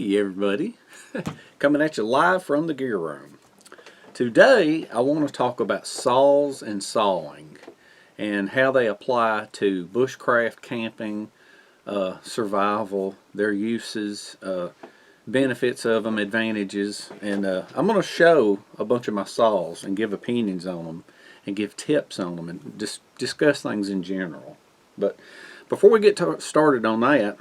Hey everybody, coming at you live from the gear room. Today I want to talk about saws and sawing and how they apply to bushcraft camping, survival, their uses, benefits of them, advantages, and I'm going to show a bunch of my saws and give opinions on them and give tips on them and just discuss things in general. But before we get started on that,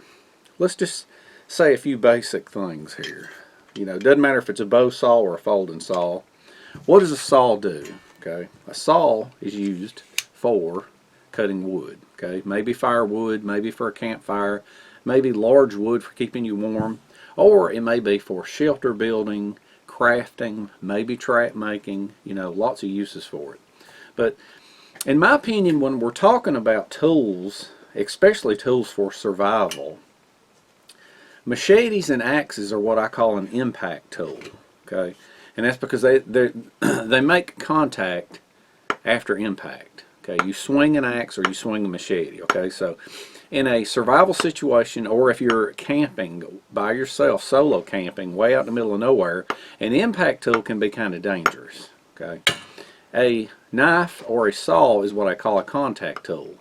let's just say a few basic things here. You know, it doesn't matter if it's a bow saw or a folding saw. What does a saw do? Okay, a saw is used for cutting wood. Okay, maybe firewood, maybe for a campfire, maybe large wood for keeping you warm, or it may be for shelter building, crafting, maybe trap making. You know, lots of uses for it. But in my opinion, when we're talking about tools, especially tools for survival, machetes and axes are what I call an impact tool, okay? And that's because they make contact after impact, okay? You swing an axe or you swing a machete, okay? So in a survival situation, or if you're camping by yourself, solo camping, way out in the middle of nowhere, an impact tool can be kind of dangerous, okay? A knife or a saw is what I call a contact tool.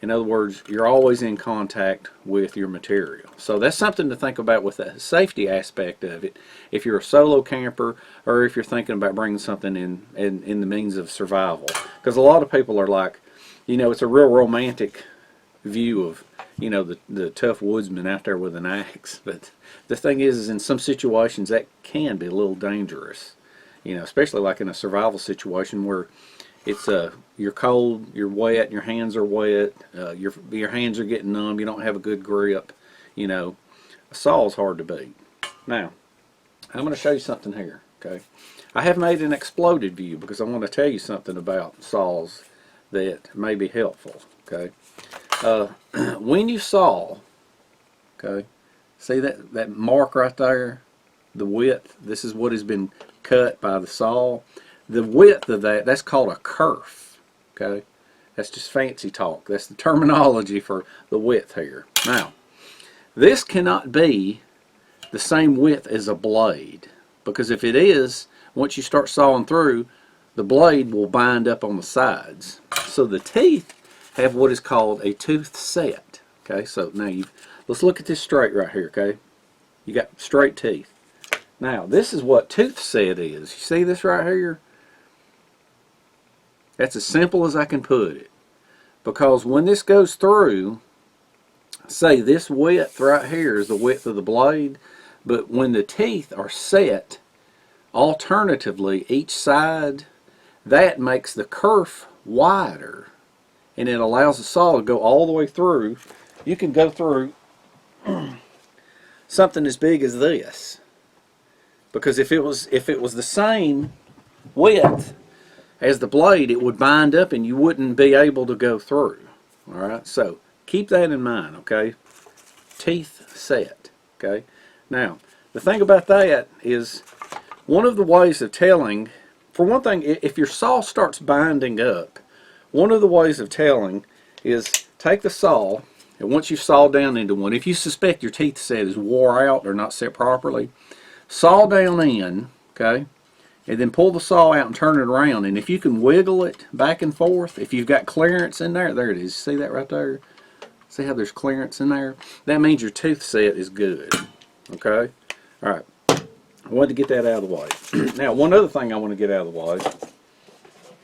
In other words, you're always in contact with your material. So that's something to think about with the safety aspect of it. If you're a solo camper or if you're thinking about bringing something in the means of survival. Because a lot of people are like, you know, it's a real romantic view of, you know, the tough woodsman out there with an axe. But the thing is in some situations that can be a little dangerous. You know, especially like in a survival situation where it's you're cold, you're wet, your hands are wet, your hands are getting numb, you don't have a good grip. You know, a saw is hard to beat. Now, I'm going to show you something here. Okay, I have made an exploded view because I want to tell you something about saws that may be helpful. Okay, when you saw, okay, see that mark right there, the width. This is what has been cut by the saw. The width of that's called a kerf, okay? That's just fancy talk. That's the terminology for the width here. Now, this cannot be the same width as a blade, because if it is, once you start sawing through, the blade will bind up on the sides. So the teeth have what is called a tooth set, okay? So now let's look at this straight right here, okay? You got straight teeth. Now, this is what tooth set is. You see this right here? That's as simple as I can put it. Because when this goes through, say this width right here is the width of the blade, but when the teeth are set, alternatively, each side, that makes the kerf wider. And it allows the saw to go all the way through. You can go through something as big as this. Because if it was the same width as the blade, it would bind up and you wouldn't be able to go through. Alright, so keep that in mind, okay? Teeth set, okay? Now, the thing about that is, one of the ways of telling, for one thing, if your saw starts binding up, one of the ways of telling is take the saw, and once you saw down into one, if you suspect your teeth set is wore out or not set properly, saw down in, okay, and then pull the saw out and turn it around. And if you can wiggle it back and forth, if you've got clearance in there, there it is. See that right there? See how there's clearance in there? That means your tooth set is good. Okay? All right. I wanted to get that out of the way. Now, one other thing I want to get out of the way.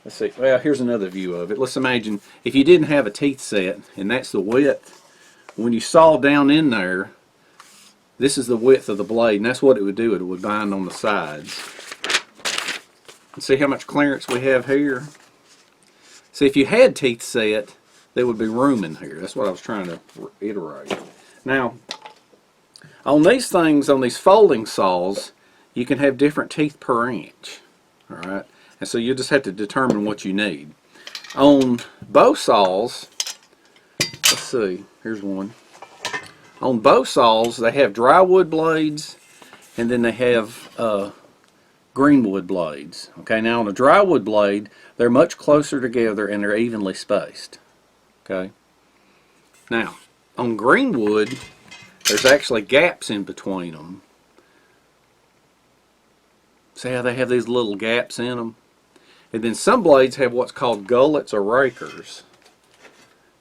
Let's see. Well, here's another view of it. Let's imagine if you didn't have a teeth set, and that's the width. When you saw down in there, this is the width of the blade, and that's what it would do. It would bind on the sides. And see how much clearance we have here? See, if you had teeth set, there would be room in here. That's what I was trying to iterate. Now, on these things, on these folding saws, you can have different teeth per inch. Alright? And so you just have to determine what you need. On bow saws, let's see, here's one. On bow saws, they have dry wood blades, and then they have greenwood blades. Okay, now on a dry wood blade, they're much closer together and they're evenly spaced. Okay, now on greenwood, there's actually gaps in between them. See how they have these little gaps in them? And then some blades have what's called gullets or rakers.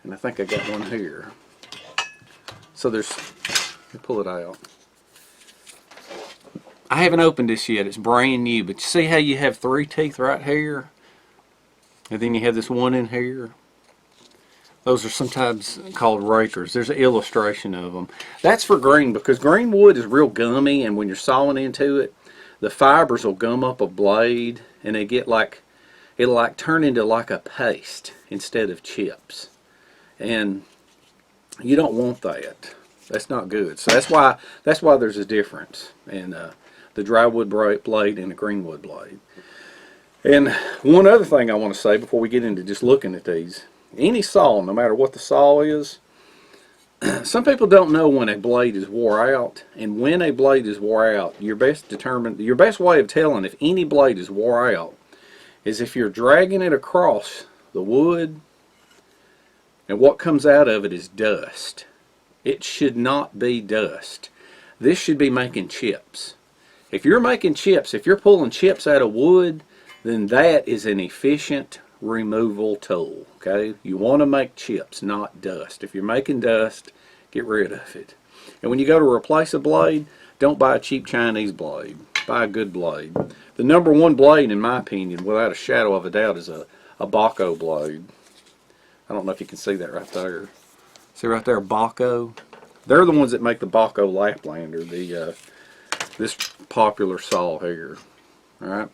And I think I got one here. So there's, let me pull it out. I haven't opened this yet, it's brand new, but you see how you have 3 teeth right here? And then you have this one in here? Those are sometimes called rakers. There's an illustration of them. That's for green, because green wood is real gummy, and when you're sawing into it, the fibers will gum up a blade, and they get like, it'll like turn into like a paste instead of chips. And you don't want that. That's not good. So that's why there's a difference in the dry wood blade and the green wood blade. And one other thing I want to say before we get into just looking at these, any saw, no matter what the saw is, some people don't know when a blade is wore out, and when a blade is wore out, your best way of telling if any blade is wore out is if you're dragging it across the wood and what comes out of it is dust. It should not be dust. This should be making chips. If you're making chips, if you're pulling chips out of wood, then that is an efficient removal tool. Okay? You want to make chips, not dust. If you're making dust, get rid of it. And when you go to replace a blade, don't buy a cheap Chinese blade. Buy a good blade. The number one blade, in my opinion, without a shadow of a doubt, is a Baco blade. I don't know if you can see that right there. See right there, Baco? They're the ones that make the Baco Laplander, this popular saw here. Alright?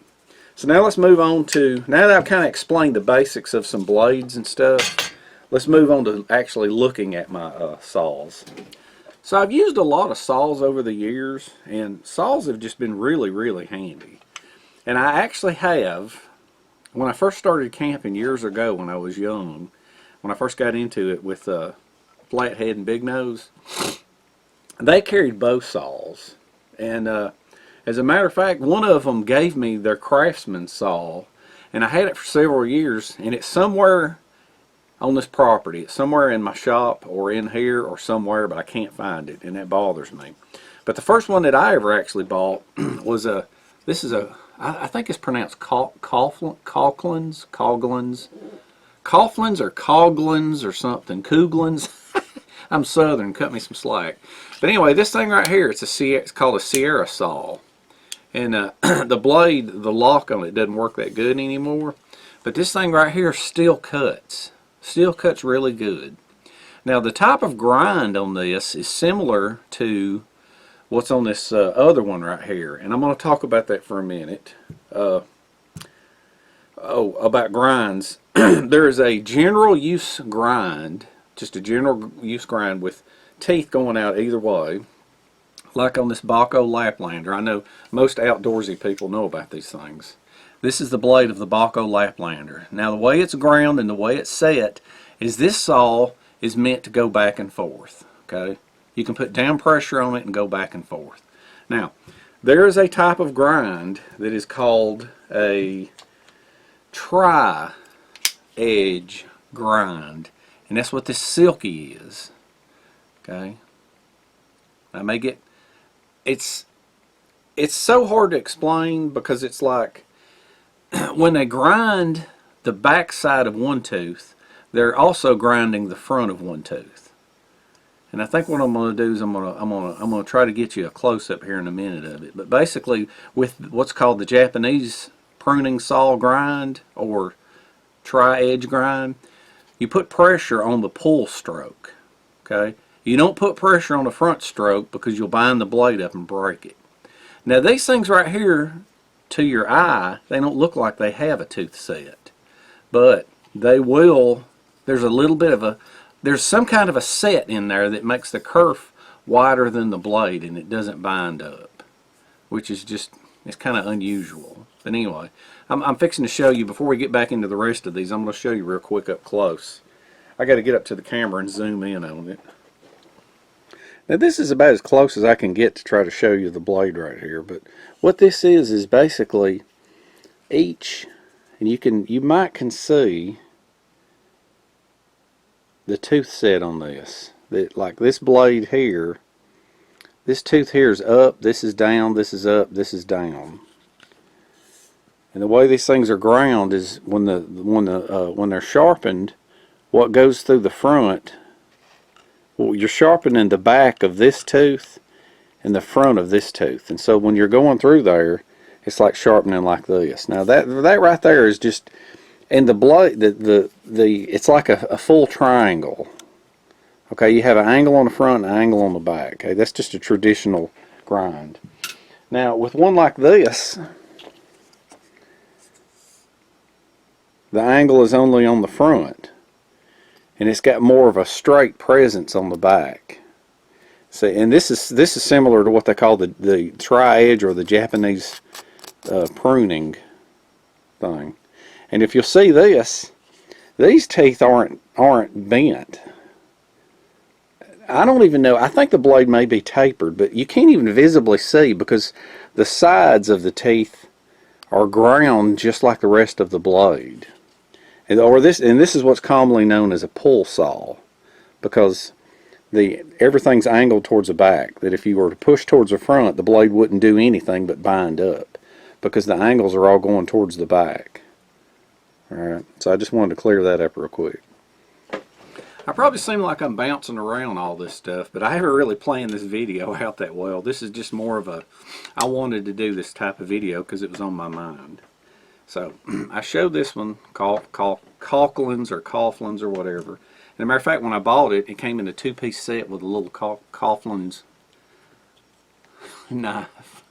So now let's move on to, now that I've kind of explained the basics of some blades and stuff, let's move on to actually looking at my saws. So I've used a lot of saws over the years, and saws have just been really, really handy. And I actually have, when I first started camping years ago when I was young, when I first got into it with flathead and big nose, they carried bow saws. And as a matter of fact, one of them gave me their Craftsman saw, and I had it for several years, and it's somewhere on this property. It's somewhere in my shop or in here or somewhere, but I can't find it, and that bothers me. But the first one that I ever actually bought was I think it's pronounced Coughlins or Coglins or something, Couglins. I'm Southern, cut me some slack. But anyway, this thing right here, it's called a Sierra saw. And the blade, the lock on it doesn't work that good anymore. But this thing right here still cuts. Still cuts really good. Now the type of grind on this is similar to what's on this other one right here. And I'm going to talk about that for a minute. About grinds. There is a general use grind, just a general use grind with teeth going out either way, like on this Baco Laplander. I know most outdoorsy people know about these things. This is the blade of the Baco Laplander. Now the way it's ground and the way it's set is this saw is meant to go back and forth. Okay, you can put down pressure on it and go back and forth. Now there is a type of grind that is called a tri-edge grind, and that's what this Silky is. Okay, I may get, it's so hard to explain because it's like when they grind the back side of one tooth, they're also grinding the front of one tooth. And I think what I'm going to do is I'm going to try to get you a close-up here in a minute of it. But basically, with what's called the Japanese pruning saw grind or tri-edge grind, you put pressure on the pull stroke. Okay, you don't put pressure on the front stroke because you'll bind the blade up and break it. Now these things right here, to your eye, they don't look like they have a tooth set, but they will. There's a little bit of there's some kind of a set in there that makes the kerf wider than the blade, and it doesn't bind up, which is just, it's kind of unusual. But anyway, I'm fixing to show you, before we get back into the rest of these, I'm going to show you real quick up close. I got to get up to the camera and zoom in on it. Now this is about as close as I can get to try to show you the blade right here, but what this is basically each, and you might can see the tooth set on this. That, like this blade here This tooth here is up, this is down, this is up, this is down. And the way these things are ground is when they're sharpened, what goes through the front, well, you're sharpening the back of this tooth and the front of this tooth. And so when you're going through there, it's like sharpening like this. Now that right there is just, and the blade, it's like a full triangle. Okay, you have an angle on the front and an angle on the back. Okay, that's just a traditional grind. Now with one like this, the angle is only on the front, and it's got more of a straight presence on the back. See, and this is similar to what they call the tri-edge, or the Japanese pruning thing. And if you'll see this, these teeth aren't bent. I don't even know. I think the blade may be tapered, but you can't even visibly see because the sides of the teeth are ground just like the rest of the blade. And this is what's commonly known as a pull saw, because everything's angled towards the back, that if you were to push towards the front, the blade wouldn't do anything but bind up, because the angles are all going towards the back. Alright, so I just wanted to clear that up real quick. I probably seem like I'm bouncing around all this stuff, but I haven't really planned this video out that well. This is just more of I wanted to do this type of video because it was on my mind. So I showed this one, Calkins or Coughlins or whatever. And as a matter of fact, when I bought it, it came in a two-piece set with a little Coughlins knife.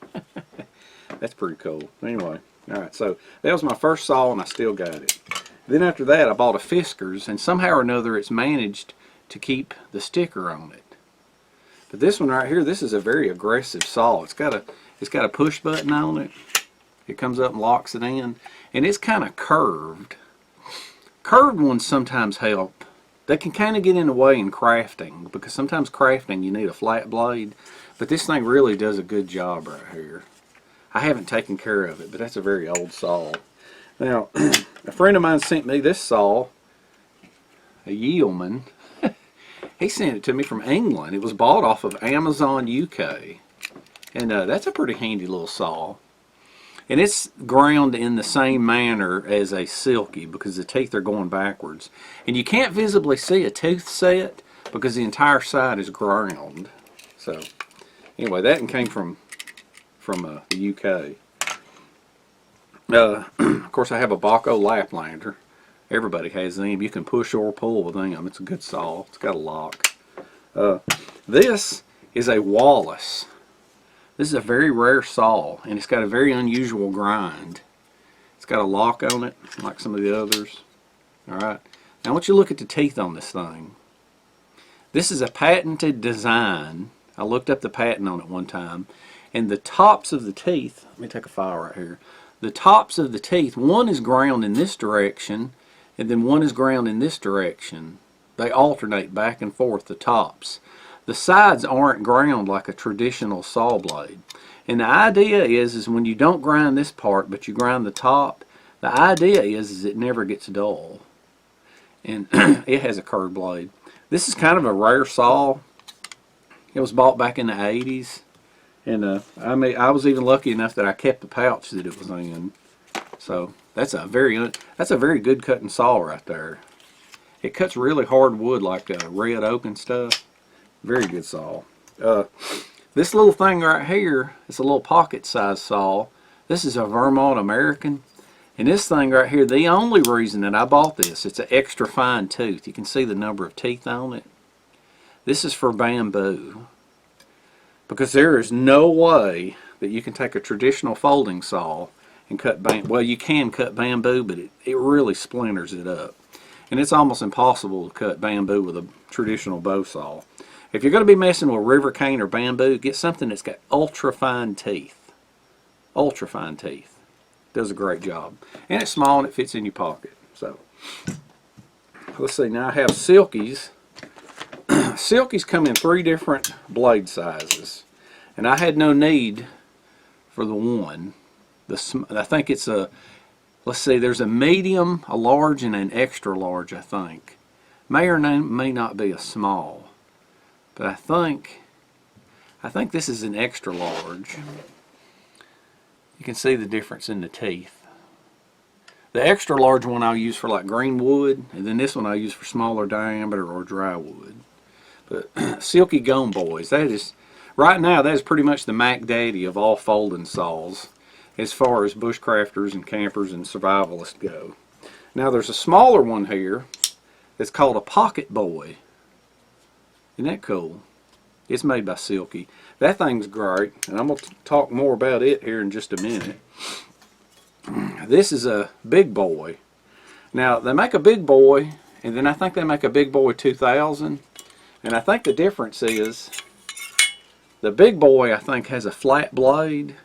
That's pretty cool. Anyway, alright, so that was my first saw and I still got it. Then after that I bought a Fiskars, and somehow or another it's managed to keep the sticker on it. But this one right here, this is a very aggressive saw. It's got a push button on it. It comes up and locks it in, and it's kind of curved. Curved ones sometimes help. They can kind of get in the way in crafting, because sometimes crafting you need a flat blade, but this thing really does a good job right here. I haven't taken care of it, but that's a very old saw. Now, a friend of mine sent me this saw, a Yeoman. He sent it to me from England. It was bought off of Amazon UK, and that's a pretty handy little saw. And it's ground in the same manner as a Silky because the teeth are going backwards. And you can't visibly see a tooth set because the entire side is ground. So, anyway, that came from the UK. Of course, I have a Baco Laplander. Everybody has them. You can push or pull with them. It's a good saw. It's got a lock. This is a Wallace. This is a very rare saw, and it's got a very unusual grind. It's got a lock on it, like some of the others. Alright, now I want you to look at the teeth on this thing. This is a patented design. I looked up the patent on it one time, and the tops of the teeth, let me take a file right here. The tops of the teeth, one is ground in this direction, and then one is ground in this direction. They alternate back and forth, the tops. The sides aren't ground like a traditional saw blade. And the idea is when you don't grind this part, but you grind the top, the idea is it never gets dull. And it has a curved blade. This is kind of a rare saw. It was bought back in the 80s. And I was even lucky enough that I kept the pouch that it was in. So that's a very good cutting saw right there. It cuts really hard wood like red oak and stuff. Very good saw. This little thing right here is a little pocket size saw. This is a Vermont American. And this thing right here, the only reason that I bought this, it's an extra fine tooth. You can see the number of teeth on it. This is for bamboo. Because there is no way that you can take a traditional folding saw and cut bamboo. Well, you can cut bamboo, but it really splinters it up. And it's almost impossible to cut bamboo with a traditional bow saw. If you're going to be messing with river cane or bamboo, get something that's got ultra fine teeth. Ultra fine teeth. Does a great job. And it's small and it fits in your pocket. So, let's see. Now I have Silkies. Silkies come in 3 different blade sizes. And I had no need for the one. I think it's a, let's see, there's a medium, a large, and an extra large, I think. May or may not be a small. But I think I think this is an extra large. You can see the difference in the teeth. The extra large one I'll use for like green wood, and then this one I'll use for smaller diameter or dry wood. But Silky Gome Boys, that is, right now that is pretty much the Mac Daddy of all folding saws as far as bushcrafters and campers and survivalists go. Now there's a smaller one here that's called a Pocket Boy. Isn't that cool? It's made by Silky. That thing's great, and I'm going to talk more about it here in just a minute. This is a Big Boy. Now, they make a Big Boy, and then I think they make a Big Boy 2000. And I think the difference is the Big Boy, I think, has a flat blade,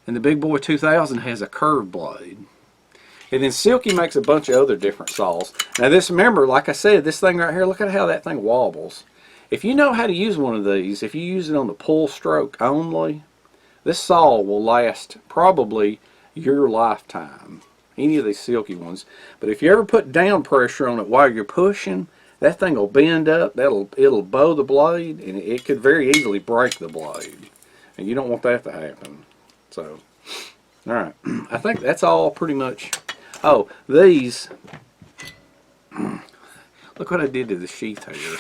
and the Big Boy 2000 has a curved blade. And then Silky makes a bunch of other different saws. Now this, remember, like I said, this thing right here, look at how that thing wobbles. If you know how to use one of these, if you use it on the pull stroke only, this saw will last probably your lifetime. Any of these Silky ones. But if you ever put down pressure on it while you're pushing, that thing will bend up, it'll bow the blade, and it could very easily break the blade. And you don't want that to happen. So, alright. I think that's all pretty much. Oh, these. Look what I did to the sheath here.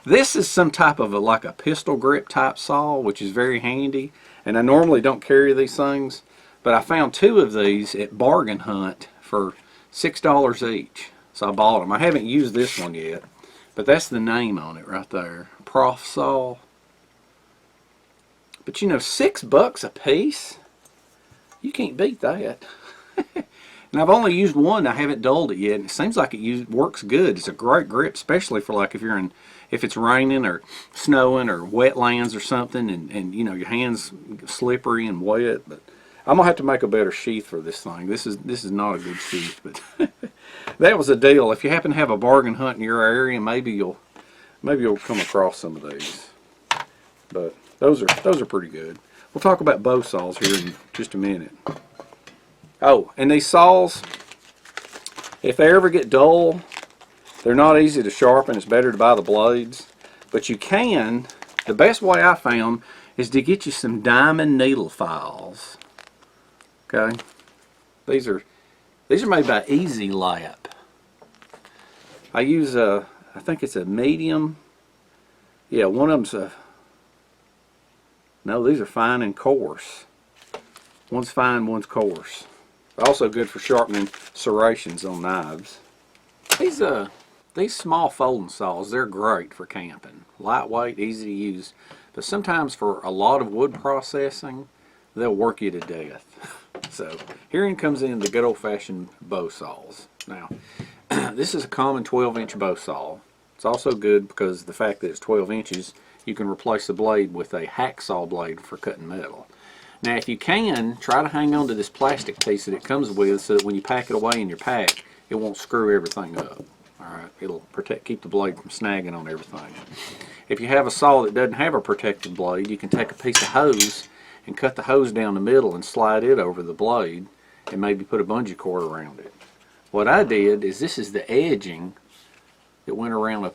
This is some type of like a pistol grip type saw, which is very handy. And I normally don't carry these things, but I found two of these at Bargain Hunt for $6 each. So I bought them. I haven't used this one yet, but that's the name on it right there. Prof Saw. But you know, $6 a piece? You can't beat that. And I've only used one. I haven't dulled it yet. And it seems like it works good. It's a great grip, especially for like if it's raining or snowing or wetlands or something, and you know your hands slippery and wet. But I'm gonna have to make a better sheath for this thing. This is not a good sheath, but that was a deal. If you happen to have a Bargain Hunt in your area, maybe you'll come across some of these. But those are pretty good. We'll talk about bow saws here in just a minute. Oh, and these saws, if they ever get dull, they're not easy to sharpen. It's better to buy the blades. But you can, the best way I found is to get you some diamond needle files. Okay? These are made by Easy Lap. I use I think it's a medium. Yeah, one of them's no, these are fine and coarse. One's fine, one's coarse. Also good for sharpening serrations on knives. These small folding saws, they're great for camping. Lightweight, easy to use. But sometimes for a lot of wood processing, they'll work you to death. So herein comes in the good old-fashioned bow saws. Now, this is a common 12-inch bow saw. It's also good because the fact that it's 12 inches, you can replace the blade with a hacksaw blade for cutting metal. Now, if you can, try to hang on to this plastic piece that it comes with so that when you pack it away in your pack, it won't screw everything up. Alright, it'll keep the blade from snagging on everything. If you have a saw that doesn't have a protected blade, you can take a piece of hose and cut the hose down the middle and slide it over the blade and maybe put a bungee cord around it. What I did is, this is the edging that went around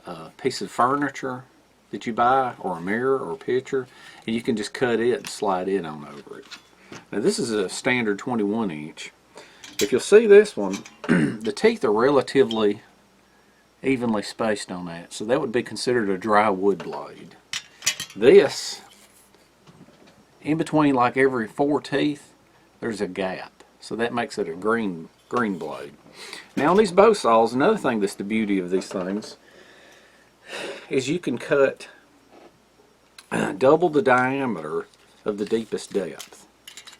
a piece of furniture that you buy, or a mirror or a picture, and you can just cut it and slide it on over it. Now this is a standard 21 inch. If you'll see this one, the teeth are relatively evenly spaced on that, so that would be considered a dry wood blade. This, in between like every 4 teeth, there's a gap, so that makes it a green blade. Now on these bow saws, another thing that's the beauty of these things is you can cut double the diameter of the deepest depth.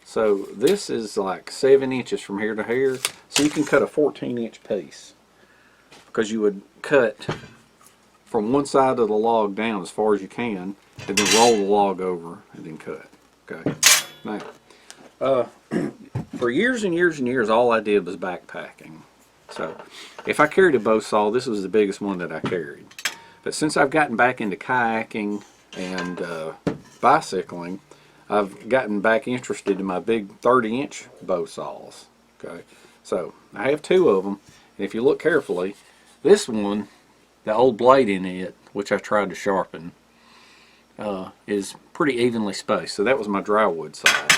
So this is like 7 inches from here to here, so you can cut a 14-inch piece, because you would cut from one side of the log down as far as you can, and then roll the log over and then cut. Okay. Now, for years and years and years, all I did was backpacking. So if I carried a bow saw, this was the biggest one that I carried. But since I've gotten back into kayaking and bicycling, I've gotten back interested in my big 30-inch bow saws. Okay, so I have 2 of them, and if you look carefully, this one, the old blade in it which I tried to sharpen, is pretty evenly spaced. So that was my dry wood side.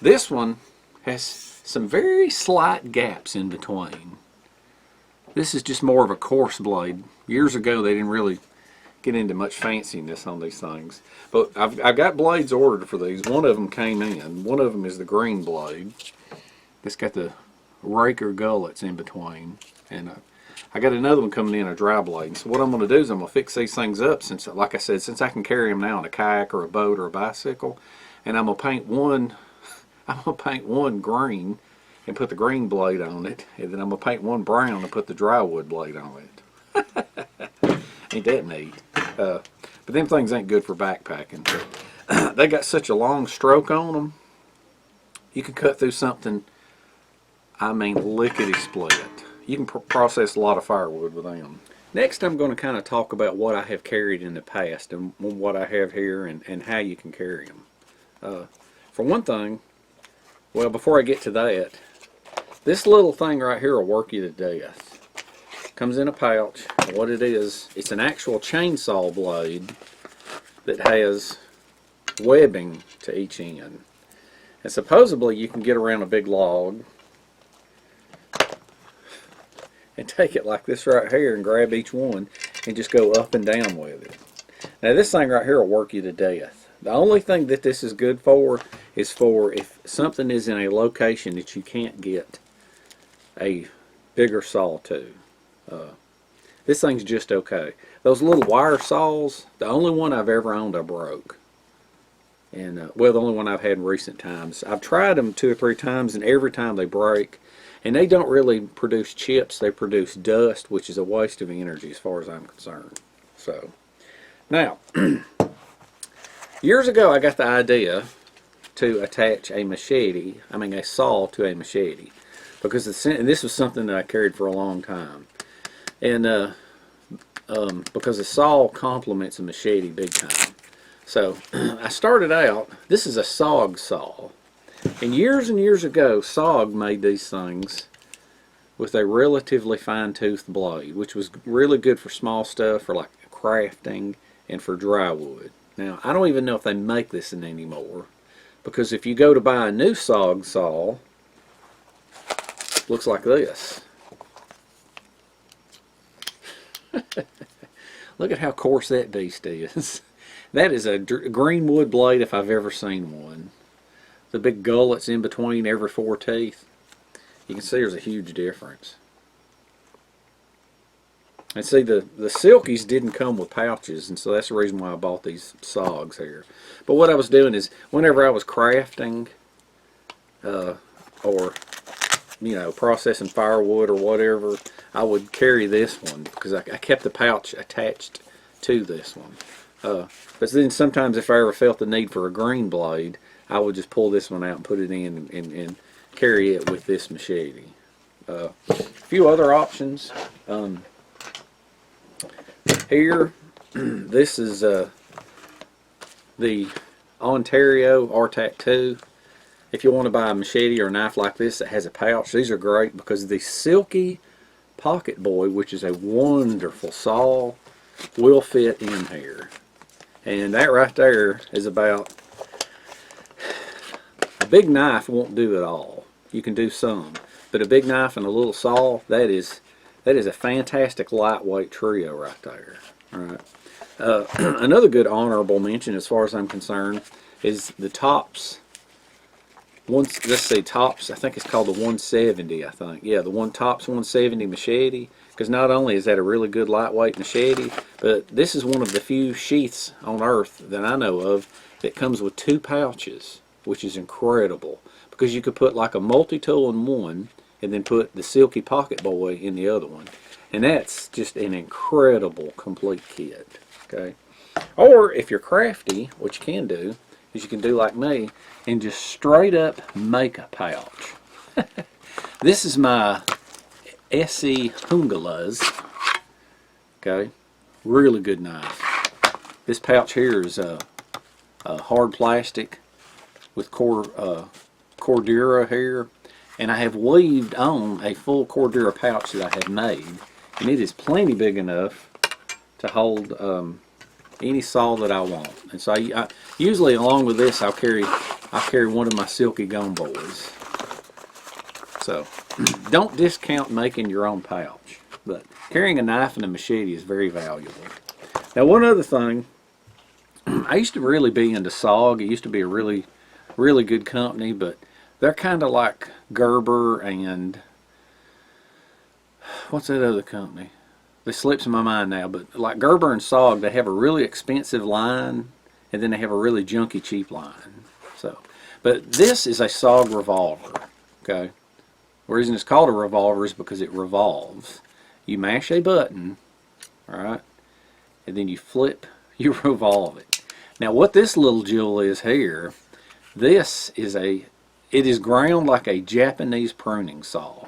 This one has some very slight gaps in between. This is just more of a coarse blade. Years ago they didn't really get into much fanciness on these things. But I've got blades ordered for these. One of them came in. One of them is the green blade. It's got the raker gullets in between. And I got another one coming in, a dry blade. So what I'm going to do is I'm going to fix these things up, since, like I said, since I can carry them now in a kayak or a boat or a bicycle. And I'm going to paint one, green and put the green blade on it. And then I'm going to paint one brown and put the dry wood blade on it. Ain't that neat? But them things ain't good for backpacking. They got such a long stroke on them. You can cut through something, I mean, lickety-split. You can process a lot of firewood with them. Next, I'm going to kind of talk about what I have carried in the past and what I have here and how you can carry them. For one thing, well, before I get to that, this little thing right here will work you to death. Comes in a pouch. What it is, it's an actual chainsaw blade that has webbing to each end. And supposedly you can get around a big log and take it like this right here and grab each one and just go up and down with it. Now this thing right here will work you to death. The only thing that this is good for is for if something is in a location that you can't get a bigger saw to. This thing's just okay. Those little wire saws, the only one I've ever owned I broke. And well, the only one I've had in recent times. I've tried them 2 or 3 times and every time they break. And they don't really produce chips, they produce dust, which is a waste of energy as far as I'm concerned. So, now, years ago I got the idea to attach a saw to a machete. Because this was something that I carried for a long time. And because the saw complements a machete big time. So, I started out, this is a SOG saw. And years ago, SOG made these things with a relatively fine-toothed blade, which was really good for small stuff, for like crafting, and for dry wood. Now, I don't even know if they make this anymore, because if you go to buy a new SOG saw, it looks like this. Look at how coarse that beast is. That is a green wood blade if I've ever seen one. The big gullets in between every 4 teeth. You can see there's a huge difference. And see, the Silkies didn't come with pouches, and so that's the reason why I bought these SOGs here. But what I was doing is, whenever I was crafting, or, you know, processing firewood or whatever, I would carry this one, because I kept the pouch attached to this one. But then sometimes if I ever felt the need for a green blade, I would just pull this one out and put it in and carry it with this machete. A few other options. Here, this is the Ontario RTAC 2. If you want to buy a machete or a knife like this that has a pouch, these are great because the Silky Pocket Boy, which is a wonderful saw, will fit in here. And that right there is about... A big knife won't do it all. You can do some. But a big knife and a little saw, that is a fantastic lightweight trio right there. All right. Another good honorable mention as far as I'm concerned is the Tops. Let's see, Tops, I think it's called the 170, I think. Yeah, the Tops 170 machete. Because not only is that a really good lightweight machete, but this is one of the few sheaths on earth that I know of that comes with 2 pouches, which is incredible. Because you could put like a multi-tool in one, and then put the Silky Pocket Boy in the other one. And that's just an incredible complete kit. Okay. Or if you're crafty, what you can do is you can do like me and just straight up make a pouch. This is my SE Hungalas. Okay. Really good knife. This pouch here is hard plastic with Cordura here. And I have weaved on a full Cordura pouch that I have made. And it is plenty big enough to hold any saw that I want. And so I usually along with this I'll carry one of my Silky gum boys. So don't discount making your own pouch, but carrying a knife and a machete is very valuable. Now one other thing, I used to really be into SOG. It used to be a really good company, but they're kind of like Gerber and what's that other company? This slips in my mind now, but like Gerber and SOG, they have a really expensive line and then they have a really junky cheap line. So, but this is a SOG revolver, okay? The reason it's called a revolver is because it revolves. You mash a button, alright, and then you flip, you revolve it. Now what this little jewel is here, it is ground like a Japanese pruning saw.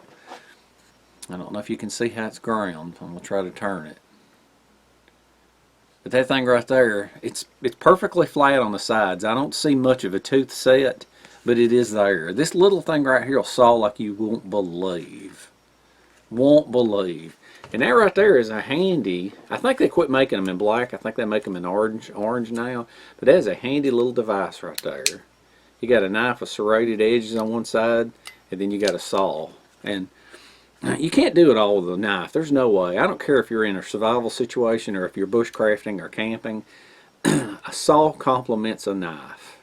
I don't know if you can see how it's ground. I'm going to try to turn it. But that thing right there, it's perfectly flat on the sides. I don't see much of a tooth set, but it is there. This little thing right here will saw like you won't believe. Won't believe. And that right there is a handy, I think they quit making them in black. I think they make them in orange now. But that is a handy little device right there. You got a knife with serrated edges on one side, and then you got a saw. And you can't do it all with a knife. There's no way. I don't care if you're in a survival situation or if you're bushcrafting or camping. A saw complements a knife.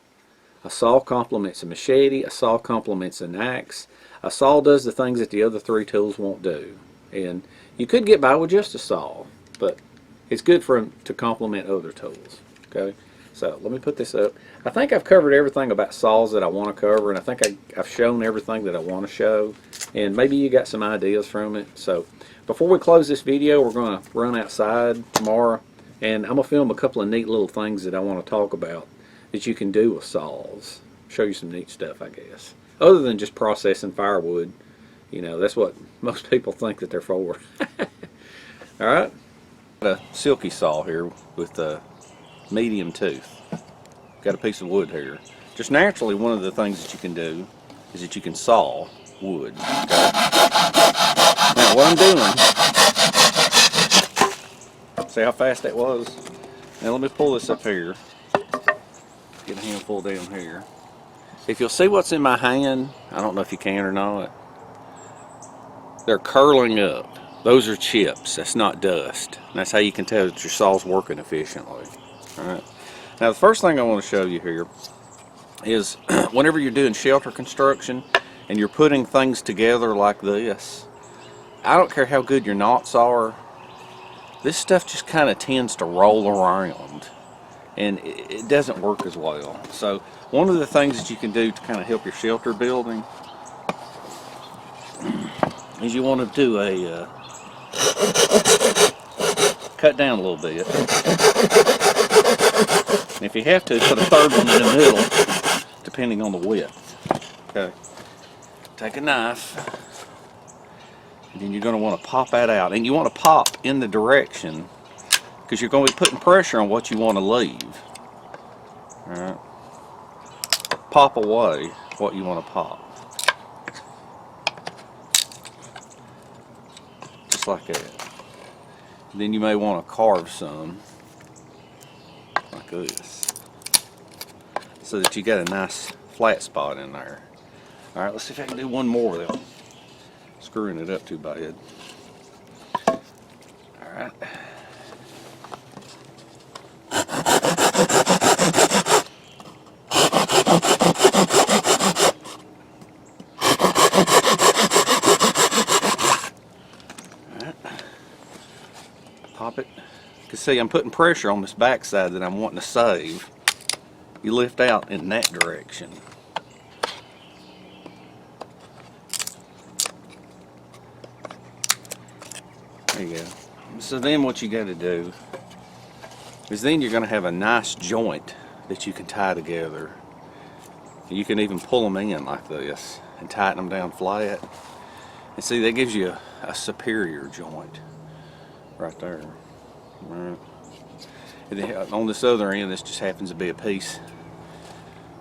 A saw complements a machete. A saw complements an axe. A saw does the things that the other three tools won't do. And you could get by with just a saw, but it's good for them to complement other tools. Okay, so let me put this up. I think I've covered everything about saws that I want to cover, and I think I've shown everything that I want to show, and maybe you got some ideas from it. So before we close this video, we're going to run outside tomorrow, and I'm going to film a couple of neat little things that I want to talk about that you can do with saws. Show you some neat stuff, I guess, other than just processing firewood. You know, that's what most people think that they're for. Alright, got a Silky saw here with a medium tooth. Got a piece of wood here. Just naturally, one of the things that you can do is that you can saw wood. Okay? Now what I'm doing, see how fast that was? Now let me pull this up here. Get a handful down here. If you'll see what's in my hand, I don't know if you can or not. They're curling up. Those are chips. That's not dust. And that's how you can tell that your saw's working efficiently. Alright. Now the first thing I want to show you here is whenever you're doing shelter construction and you're putting things together like this, I don't care how good your knots are, this stuff just kind of tends to roll around and it doesn't work as well. So one of the things that you can do to kind of help your shelter building is you want to do a cut down a little bit. And if you have to, put a third one in the middle, depending on the width. Okay. Take a knife, and then you're going to want to pop that out. And you want to pop in the direction, because you're going to be putting pressure on what you want to leave. Alright. Pop away what you want to pop. Just like that. And then you may want to carve some like this, so that you got a nice flat spot in there. Alright, let's see if I can do one more without screwing it up too bad. Alright. Pop it. You can see I'm putting pressure on this back side that I'm wanting to save. You lift out in that direction. There you go. So then what you got to do is then you're going to have a nice joint that you can tie together. You can even pull them in like this and tighten them down flat. And see, that gives you a superior joint right there. Right. And then on this other end, this just happens to be a piece.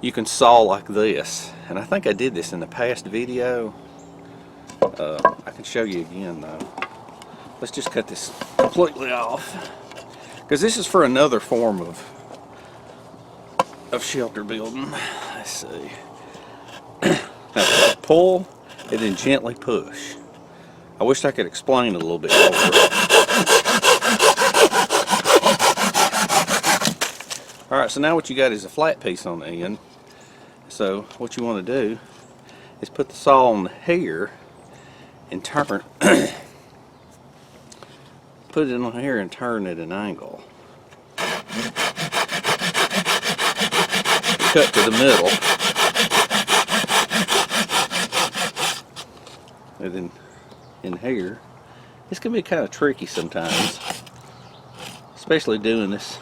You can saw like this, and I think I did this in the past video. I can show you again though. Let's just cut this completely off. because this is for another form of shelter building. Let's see. Now, pull and then gently push. I wish I could explain it a little bit more. Alright, so now what you got is a flat piece on the end. So what you want to do is put the saw on here and turn put it on here and turn at an angle. Cut to the middle. And then in here, this can be kind of tricky sometimes, especially doing this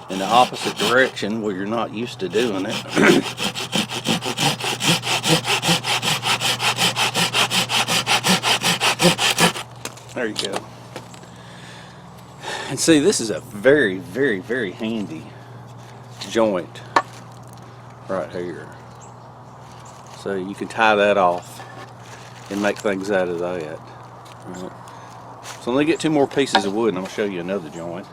in the opposite direction where you're not used to doing it. There you go. And see, this is a very, very, very handy joint right here. So you can tie that off and make things out of that. Right. So let me get 2 more pieces of wood and I'll show you another joint.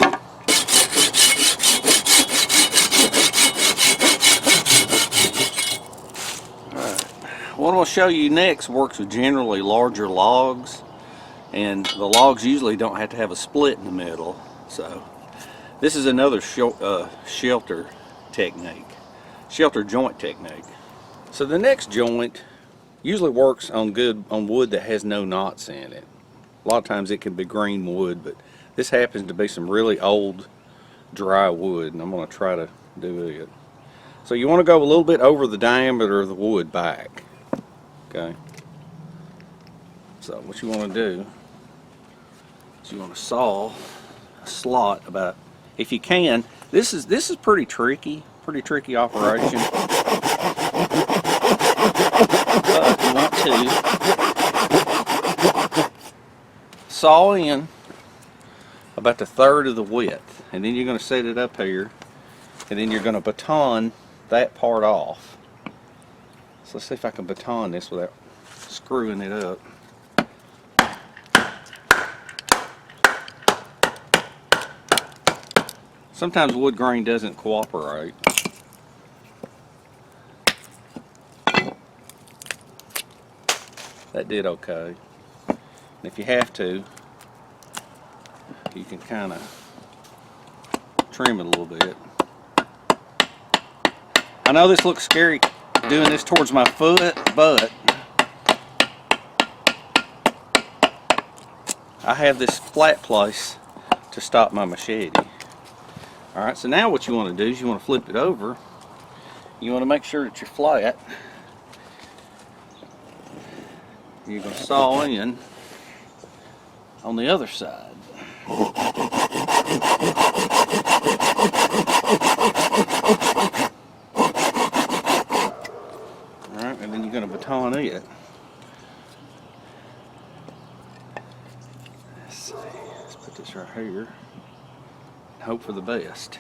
What I'm going to show you next works with generally larger logs, and the logs usually don't have to have a split in the middle. So this is another shelter technique, shelter joint technique. So the next joint usually works on wood that has no knots in it. A lot of times it can be green wood, but this happens to be some really old dry wood, and I'm going to try to do it. So you want to go a little bit over the diameter of the wood back. Okay, so what you want to do is you want to saw a slot about, if you can, this is pretty tricky operation. But you want to saw in about the third of the width, and then you're going to set it up here, and then you're going to baton that part off. So let's see if I can baton this without screwing it up. Sometimes wood grain doesn't cooperate. That did okay. And if you have to, you can kind of trim it a little bit. I know this looks scary doing this towards my foot, but I have this flat place to stop my machete. Alright, so now what you want to do is you want to flip it over. You want to make sure that you're flat. You're going to saw in on the other side. Alright, and then you're going to baton it. Let's see, let's put this right here and hope for the best.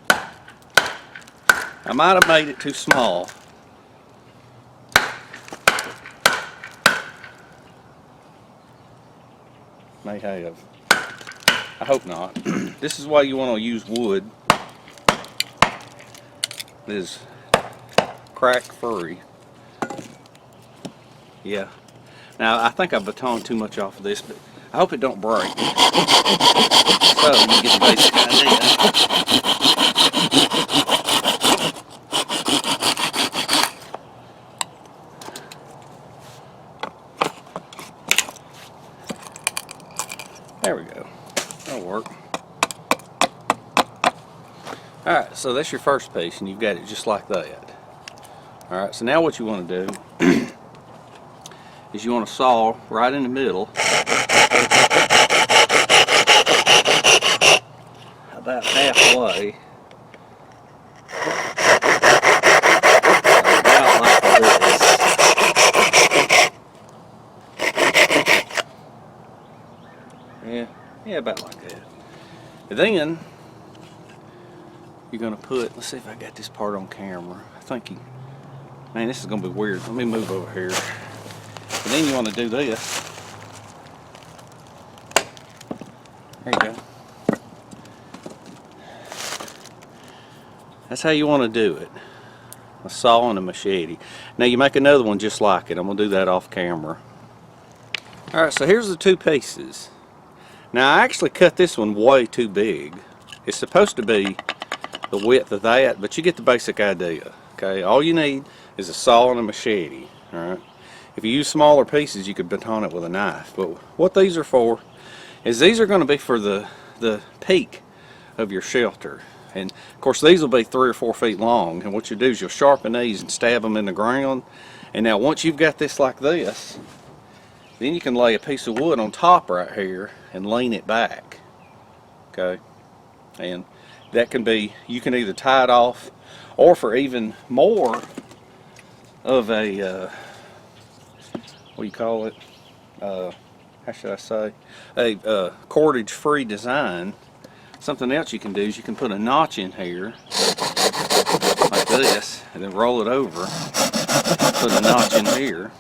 I might have made it too small. May have. I hope not. This is why you want to use wood that is crack free. Yeah. Now I think I batoned too much off of this, but I hope it don't break. So you get the basic idea. There we go. That'll work. Alright, so that's your first piece, and you've got it just like that. Alright, so now what you want to do is you want to saw right in the middle, about halfway, about like this. Yeah, about like that. And then you're going to put, let's see if I got this part on camera. I think you, man, this is going to be weird. Let me move over here. And then you want to do this. There you go. That's how you want to do it. A saw and a machete. Now you make another one just like it. I'm going to do that off camera. Alright, so here's the two pieces. Now I actually cut this one way too big. It's supposed to be the width of that, but you get the basic idea. Okay, all you need is a saw and a machete. Alright, if you use smaller pieces, you could baton it with a knife. But what these are for is these are going to be for the peak of your shelter. And of course these will be 3 or 4 feet long, and what you do is you'll sharpen these and stab them in the ground. And now once you've got this like this, then you can lay a piece of wood on top right here and lean it back. Okay, and that can be, you can either tie it off, or for even more of a what do you call it, how should I say, a cordage free design. Something else you can do is you can put a notch in here like this and then roll it over, put a notch in here.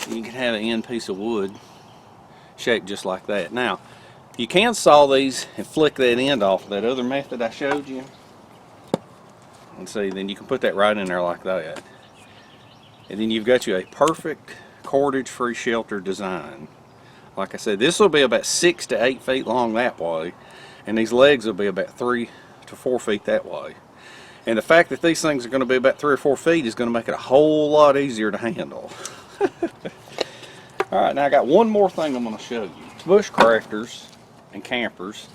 You can have an end piece of wood shaped just like that. Now you can saw these and flick that end off that other method I showed you. And see, then you can put that right in there like that. And then you've got you a perfect cordage free shelter design. Like I said, this will be about 6 to 8 feet long that way, and these legs will be about 3 to 4 feet that way. And the fact that these things are going to be about 3 or 4 feet is going to make it a whole lot easier to handle. Alright, now I got one more thing I'm going to show you. Bushcrafters and campers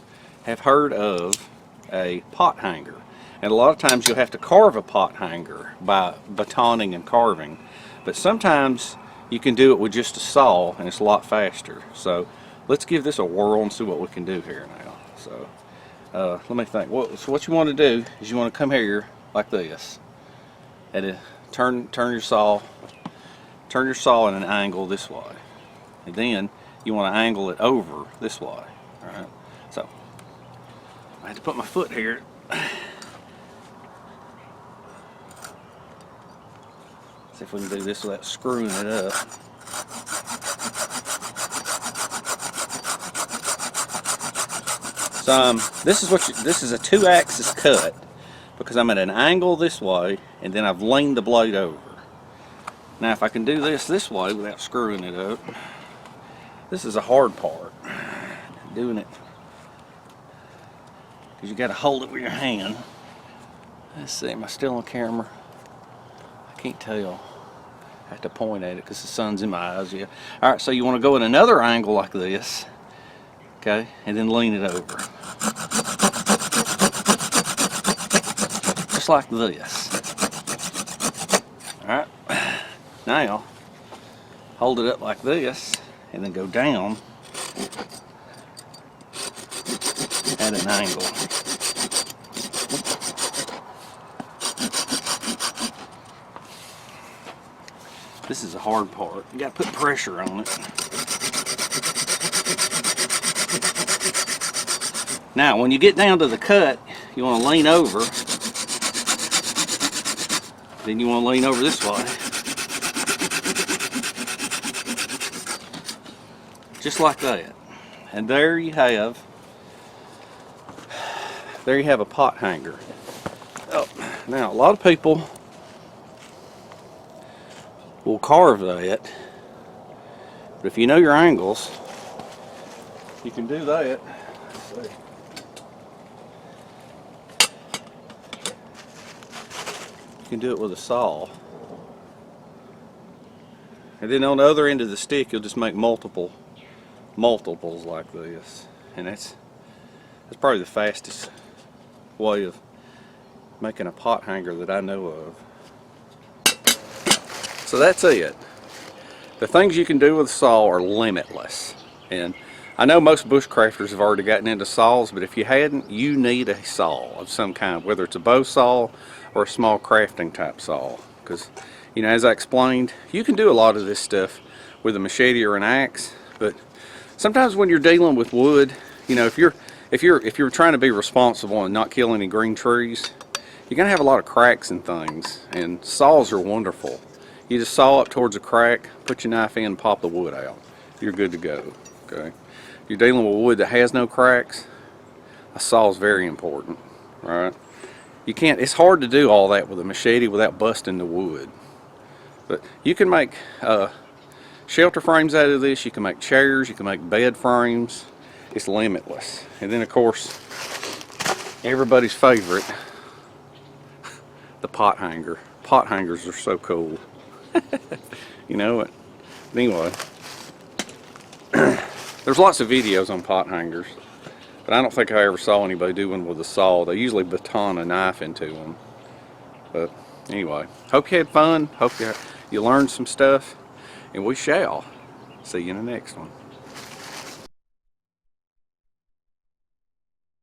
have heard of a pot hanger. And a lot of times you'll have to carve a pot hanger by batoning and carving. But sometimes you can do it with just a saw and it's a lot faster. So let's give this a whirl and see what we can do here now. So let me think. So what you want to do is you want to come here like this. And turn your saw at an angle this way. And then you want to angle it over this way. Alright. So I had to put my foot here. See if we can do this without screwing it up. So this is a 2-axis cut because I'm at an angle this way, and then I've leaned the blade over. Now if I can do this way without screwing it up, this is a hard part, doing it, because you got to hold it with your hand. Let's see, am I still on camera? Can't tell. I have to point at it because the sun's in my eyes. Yeah. Alright, so you want to go at another angle like this, okay, and then lean it over. Just like this. Alright, now hold it up like this and then go down at an angle. This is the hard part. You got to put pressure on it. Now, when you get down to the cut, you want to lean over. Then you want to lean over this way. Just like that. And there you have a pot hanger. Oh, now, a lot of people will carve that, but if you know your angles, you can do that. Let's see. You can do it with a saw, and then on the other end of the stick you'll just make multiples like this, and that's probably the fastest way of making a pot hanger that I know of. So that's it. The things you can do with a saw are limitless. And I know most bushcrafters have already gotten into saws, but if you hadn't, you need a saw of some kind, whether it's a bow saw or a small crafting type saw. Because, you know, as I explained, you can do a lot of this stuff with a machete or an axe, but sometimes when you're dealing with wood, you know, if you're trying to be responsible and not kill any green trees, you're gonna have a lot of cracks and things, and saws are wonderful. You just saw up towards a crack, put your knife in, pop the wood out. You're good to go. Okay. You're dealing with wood that has no cracks. A saw is very important, right? You can't. It's hard to do all that with a machete without busting the wood. But you can make shelter frames out of this. You can make chairs. You can make bed frames. It's limitless. And then of course, everybody's favorite, the pot hanger. Pot hangers are so cool. You know what? Anyway, there's lots of videos on pot hangers, but I don't think I ever saw anybody do one with a saw. They usually baton a knife into them. But anyway, hope you had fun. Hope you learned some stuff, and we shall see you in the next one.